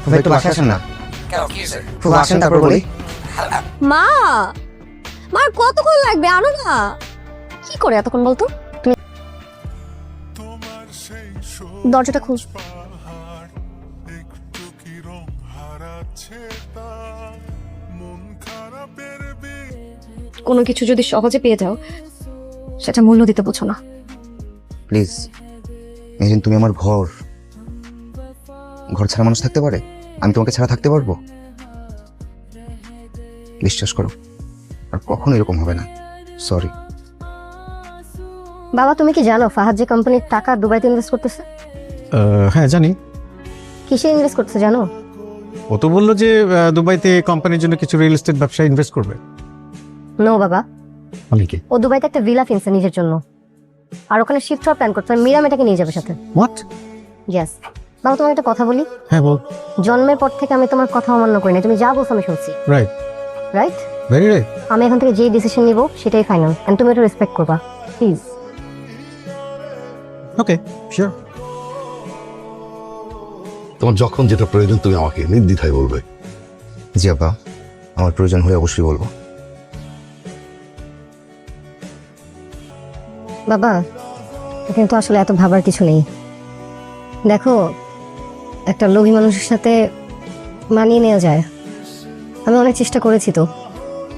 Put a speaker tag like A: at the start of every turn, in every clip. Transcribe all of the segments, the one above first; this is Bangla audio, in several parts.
A: ভাই একটু বাসায় আসেন না। ফুফা আসেন তারপর বলি।
B: মা মার কতক্ষণ লাগবে, আনো না। কি করে এতক্ষণ বলতো? তুমি দরজাটা খুল। কোনো কিছু যদি সহজে পেয়ে যাও সেটা মূল্য দিতে বোঝো না।
A: প্লিজ, মেহেরিন, তুমি আমার ঘর। ঘর ছাড়া মানুষ থাকতে পারে? আমি তোমাকে ছাড়া থাকতে পারবো? বিশ্বাস করো, আর কখনো এরকম হবে না। সরি।
B: বাবা, তুমি কি জানো ফাহাদ যে কোম্পানির টাকা দুবাইতে ইনভেস্ট করতেছে?
C: হ্যাঁ জানি।
B: কিসে ইনভেস্ট করতেছে জানো?
C: ও তো বললো যে দুবাইতে কোম্পানির জন্য কিছু রিয়েল এস্টেট ব্যবসায় ইনভেস্ট করবে।
B: নো বাবা,
C: অনেকে
B: ও দুবাইতে একটা ভিলা কিনছে নিজের জন্য, আর ওখানে শিফট হওয়ার প্ল্যান করছে। মীরা মেয়েটাকে নিয়ে যাবে সাথে।
C: হোয়াট?
B: ইয়েস বাবা, তোমার একটা কথা বলি।
C: হ্যাঁ বল।
B: জন্মের পর থেকে আমি তোমার কথা অমান্য করি না, তুমি যা বলছো আমি শুনছি।
C: Right
B: right?
C: Very right.
B: আমি এখন থেকে যেই ডিসিশন নিব সেটাই ফাইনাল, এন্ড তুমি এটা রেসপেক্ট করবা প্লিজ।
C: Okay sure.
D: তোমার যখন যেটা প্রয়োজন তুমি আমাকে নির্দ্বিধায় বলবে।
A: জি আব্বা, আমার প্রয়োজন হলে অবশ্যই বলবো।
B: বাবা, কিন্তু আসলে এত ভাবার কিছু নেই। দেখো, একটা লোভী মানুষের সাথে মানিয়ে নেওয়া যায়। আমি অনেক চেষ্টা করেছি তো,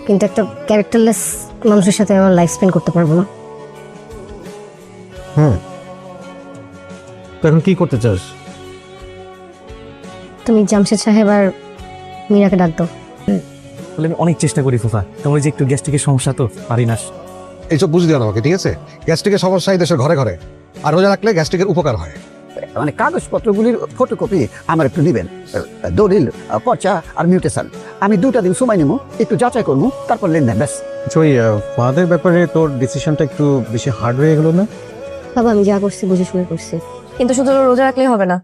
B: কিন্তু একটা ক্যারেক্টারলেস মানুষের সাথে আমার লাইফ স্পেন্ড করতে পারবো না।
C: তো এখন কি করতে চাস?
B: তুমি জামশেদ সাহেব আর মীরাকে ডাক দাও।
E: বলে আমি অনেক চেষ্টা করি ফুফা, তোমার যে একটু গ্যাস্ট্রিকের সমস্যা তো পারি না।
D: এইসব বুঝ দিও না আমাকে, ঠিক আছে? গ্যাস্ট্রিকের সমস্যা এই দেশের ঘরে ঘরে, আর রোজা রাখলে গ্যাস্ট্রিকের উপকার হয়।
F: মানে কাগজপত্রগুলির ফটোকপি আমার একটু দিবেন, দলিল, পর্চা আর মিউটেশন। আমি 2টা দিন সময় নেবো, একটু যাচাই করবো, তারপর লেনদেন ব্যাস।
C: ওই ফাদের ব্যাপারে তোর ডিসিশনটা একটু বেশি হার্ড হয়ে গেল না?
B: বাবা, আমি যা করছি বুঝে শুনে করছি, কিন্তু শুধু রোজা রাখলেই হবে না।